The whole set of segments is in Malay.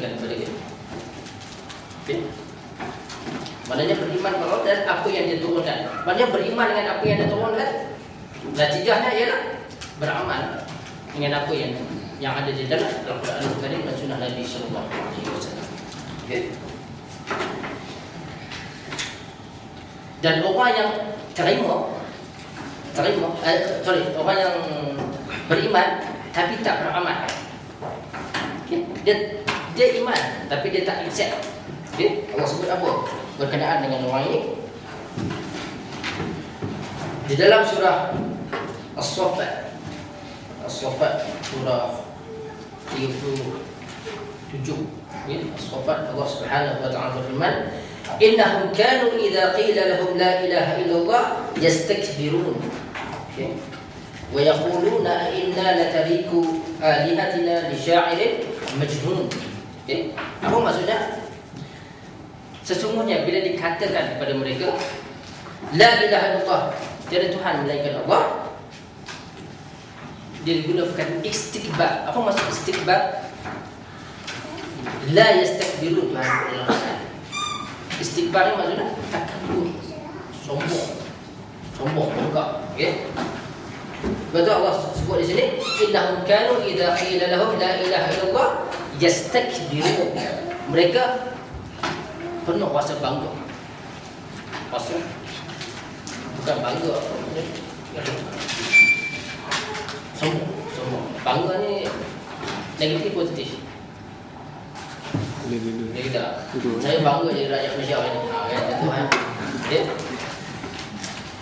diturunkan kepada kita. Okay. Maknanya beriman kepada Allah dan apa yang dia turunkan. Maknanya beriman dengan apa yang dia turunkan, natijahnya ialah beramal dengan apa yang ada di dalam Al-Quran Al-Karim dan Sunnah Nabi Sallallahu Alaihi Wasallam. Okay. Dan orang yang orang yang beriman tapi tak beramal. Okay. Dia iman tapi dia tak accept. Okay. Allah sebut apa berkenaan dengan orang ini? Di dalam surah As-Saffat surah 37, As-Saffat, Allah Subhanahu wa taala berfirman, innahum kanu idza qila lahum la ilaha illallah yastakbirun. Okay. Wa yaquluna inna latariku alihatina li sya'irin majnun. Okay. Apa maksudnya? Sesungguhnya bila dikatakan kepada mereka la ilaha illallah, tiada Tuhan melainkan Allah, dia gunakan istikbar. Apa maksud istikbar? La yastakbirun, Tuhan Allah. Istikbar ni maksudnya takabur, sombong, bangga. Okey. Betul Allah sebut di sini, innahum kanu idza qila lahum la ilaha illallah yastakbirun. Mereka penuh rasa bangga. Bukan bangga, sombong. Bangga ni negatif positif. Dia kata, saya bangga jadi rakyat Malaysia ni. Tentu kan. Okay.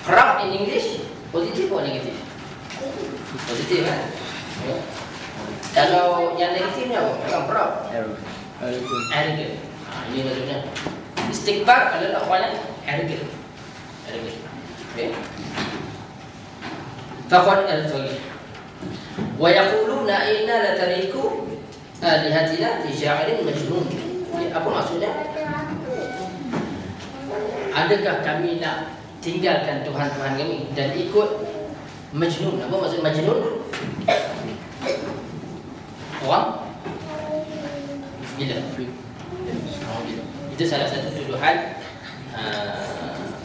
Proud in English, positif atau negatif? Positif kan? Okay. Kalau yang negatif ni apa? Bukan proud. Arrogant. Ini maksudnya. Istikbar adalah orang yang arrogant. Okay. Faqad al-Tawih. Wa yaquluna inna latariku alihatina li sya'irin majnun. Apa maksudnya? Adakah kami nak tinggalkan Tuhan-Tuhan kami dan ikut majnun? Apa maksud majnun? Orang gila. Itu salah satu tuduhan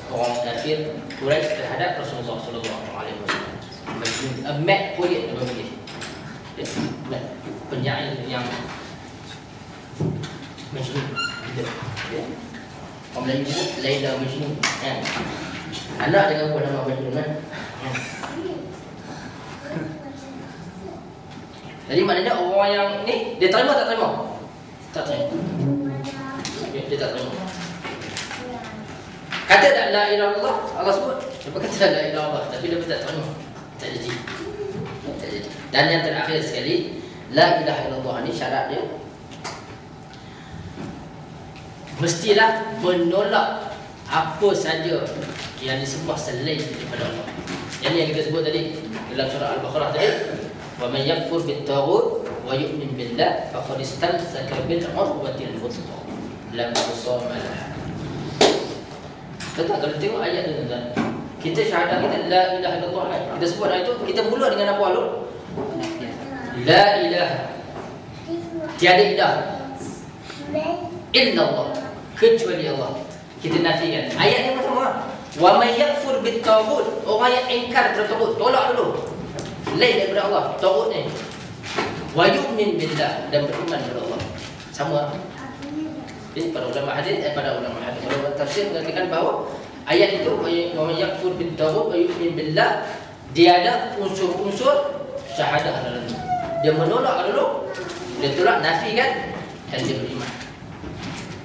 orang kafir Quraisy terhadap Rasulullah sallallahu alaihi wasallam. Majnun, mad poet apa begitu. Penyair yang Majnun. Ya. Orang Melayu sebut Laila Majnun. Kan? Anak dengan apa nama Majnun kan? Jadi maknanya orang yang ni dia terima tak terima? Tak terima. Dia tak terima. Kata tak la ilaha illallah, Allah sebut. Dia kata la ilaha illallah tapi dia tak terima. Tak jadi. Dan yang terakhir sekali, la ilaha illallah ni syarat dia mestilah menolak apa saja yang disembah selain daripada Allah. Yang kita sebut tadi dalam surah Al-Baqarah tadi, wa man yakfur bit-taghut wa yu'min billah faqad istamsaka bil 'urwatil wuthqa lam tusama laha. Betul, kalau tengok ayat tu tuan-tuan, kita syahadah kita la ilaha illallah, kita sebut ayat itu, kita mula dengan apa dulu? La ilaha, tiada ilah illallah, kecuali Allah. Kita nafikan. Ayat yang pertama, wa may yakfur bit taghut, orang yang ingkar kepada taghut, tolak dulu. Lain daripada Allah, taghut ni. Wa yu'min billah, dan beriman kepada Allah. Sama. Jadi para ulama hadis, ulama tafsir mengatakan bahawa ayat itu wa may yakfur bit taghut wa yu'min billah, dia ada unsur-unsur syahadah dalam itu. Dia menolak dulu, dia tolak, nafikan, dan dia beriman.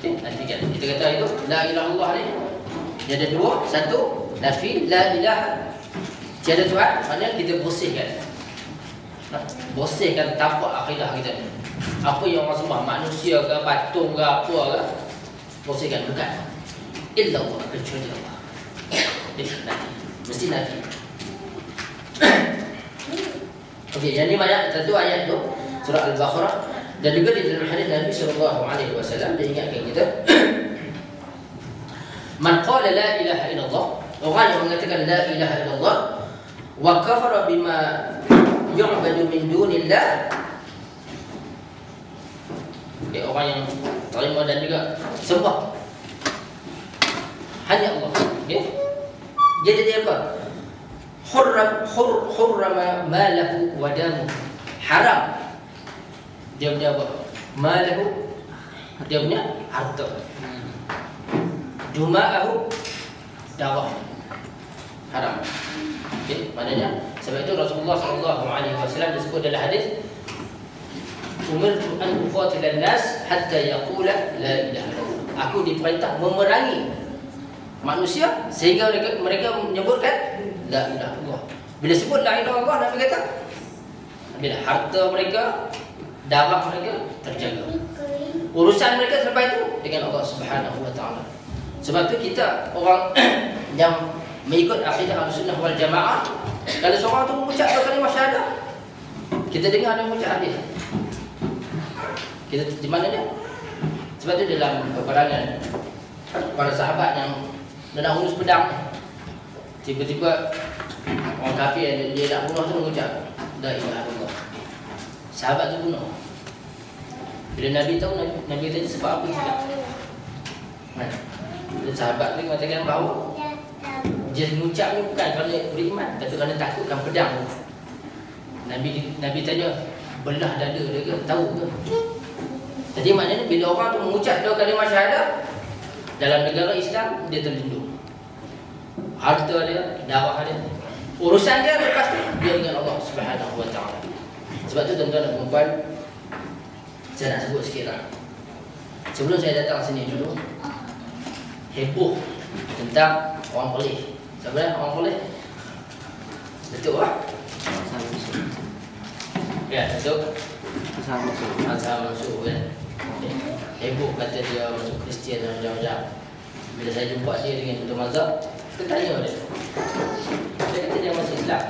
Okay, nafikan. Kita kata itu la ilaha illallah ni dia ada dua. Satu, nafi la ilaha, tiada Tuhan, maknanya kita bersihkan. Bersihkan tapak akidah kita ni. Apa yang orang sembah, manusia ke, patung ke, apa ke, bersihkan. Bukan illallah, kecuali Allah. Nafi, mesti nafi. Okey, yang ni banyak satu ayat tu surah Al-Baqarah, dan juga di dalam hadis Nabi sallallahu alaihi wasallam dia ingatkan kita man qala la ilaha illallah, orang yang mengatakan la ilaha illallah wa kafara bima yu'badu min dunillah, Okay, orang yang terima dan juga sembah hanya Allah. Okay? Dia jadi apa? Hurrama malahu wa damu. Haram dia punya apa? Malahu, dia punya harta. Duma'ahu, darah. Haram. Okay? Maknanya sebab itu Rasulullah SAW disebut dalam hadis, umirtu an uqatila an-nas hatta yaqula la ilaha illallah. Aku diperintah memerangi manusia sehingga mereka menyebutkan la ilaha illallah. Bila sebut la ilaha illallah, Nabi kata bila harta mereka, darah mereka terjaga. Urusan mereka selepas itu dengan Allah Subhanahu wa taala. Sebab tu kita orang yang mengikut akidah Ahlussunnah wal Jamaah, kalau seorang tu mengucap kalimah syahadah, kita dengar dia mengucap hadis. Kita di mana dia? Sebab tu dalam peperangan para sahabat yang nak urus pedang, tiba-tiba orang kafir dia nak bunuh tu mengucap la ilaha illallah. Sahabat tu bunuh. Bila Nabi tahu, Nabi tanya sebab apa tidak. Sahabat tu mengatakan bahawa dia mengucap ni bukan kerana beriman, tapi kerana takutkan pedang. Nabi tanya, belah dada dia ke? Tahu ke? Jadi maknanya bila orang tu mengucap dua kalimah syahadah dalam negara Islam, dia terlindung. Harta dia, darah dia, urusan dia lepas tu dia dengan Allah Subhanahu wa taala. Sebab tu tuan-tuan dan puan-puan, saya nak sebut sikit lah. Sebelum saya datang sini dulu, heboh tentang orang Perlis. Siapa dah orang Perlis? Betul lah? Ya, betul. Azhar masuk kan. Heboh kata dia masuk Kristian dan macam-macam. Bila saya jumpa dia dengan Dr. Mazhab, kita tanya dia. Dia kata dia masih Islam.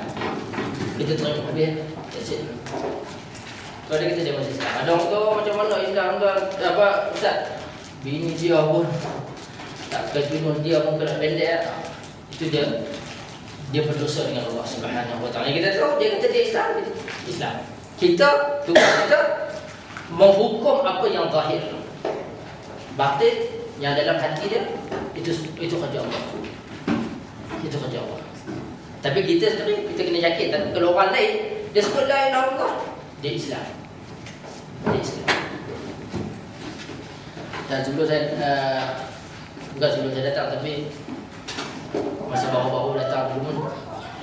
Kita terima habis. That's it. Kalau dia kata dia masih Islam. Ada orang tu macam mana Islam tu? Apa Ustaz? Bini dia pun tak kejunuh, dia pun kena pendek. Itu dia berdosa dengan Allah Subhanahu wa taala. Kita tahu dia kata dia Islam. Kita tugas kita menghukum apa yang zahir. Batin yang dalam hati dia itu kerja Allah. Itu kerja Allah. Tapi kita sendiri kita kena yakin. Tapi kalau orang lain dia sebut la ilaha illallah, dia Islam. Dia Islam. Dan sebelum saya bukan sebelum saya datang, tapi masa baru-baru datang dulu pun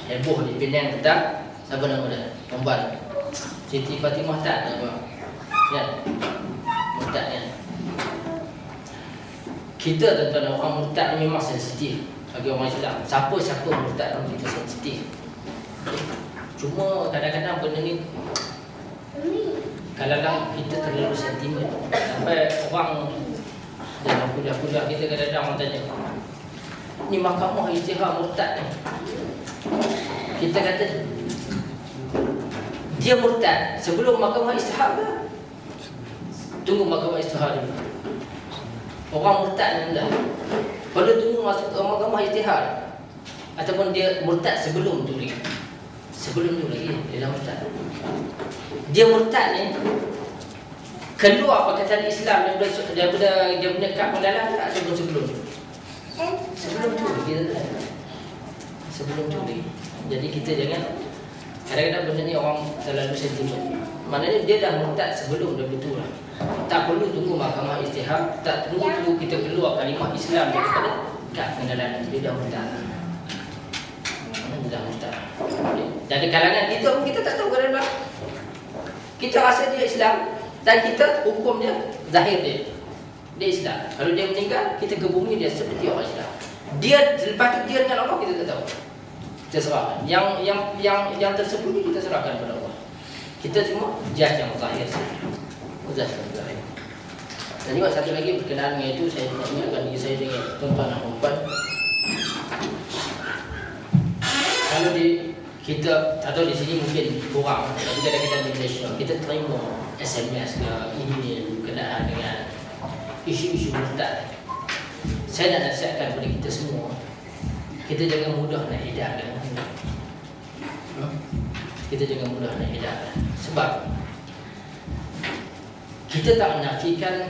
heboh di Penang tentang siapa nama dia? Perempuan Siti Fatimah tak apa? Kan? Murtad kan? Kita tuan-tuan, orang murtad ni memang sensitif bagi orang Islam. Siapa-siapa murtad pun kita sensitif. Cuma kadang-kadang benda ni kadang-kadang kita terlalu sentimen. Sampai orang dalam kuliah-kuliah kita kadang-kadang orang tanya, ni mahkamah ijtihad murtad ni. Kita kata dia murtad sebelum mahkamah ijtihad ke? Tunggu mahkamah ijtihad dulu. Orang murtad ni dah perlu tunggu masuk ke mahkamah ijtihad, ataupun dia murtad sebelum tu lagi. Sebelum tu lagi dia dah murtad. Dia murtad ni keluar perkataan Islam daripada dia punya kad pendalam tak, ataupun sebelum tu? Sebelum tu lagi. Sebelum tu lagi. Jadi kita jangan, kadang-kadang benda ni orang terlalu sentimen. Maknanya dia dah murtad sebelum dia betul lah. Tak perlu tunggu mahkamah ijtihad, tak tunggu kita keluar kalimah Islam daripada kad pendalam. Dia dah murtad. Dia dah murtad. Dari kalangan kita pun kita tak tahu kadang-kadang. Kita rasa dia Islam dan kita hukum dia zahir dia Islam. Kalau dia meninggal, kita ke bumi dia seperti orang Islam. Dia lepas tu dia dengan Allah kita tak tahu. Kita serahkan. Yang tersembunyi kita serahkan kepada Allah. Kita cuma judge yang zahir saja. Judge yang zahir. Dan juga satu lagi berkenaan dengan itu, saya ingatkan diri saya dengan tuan-tuan dan puan. Kalau kita atau di sini mungkin kurang, tapi kadang-kadang di Malaysia kita terima SMS ke email berkenaan dengan isu-isu murtad. Saya nak nasihatkan kepada kita semua, kita jangan mudah nak edarkan. Kita jangan mudah nak edarkan. Sebab Kita tak menafikan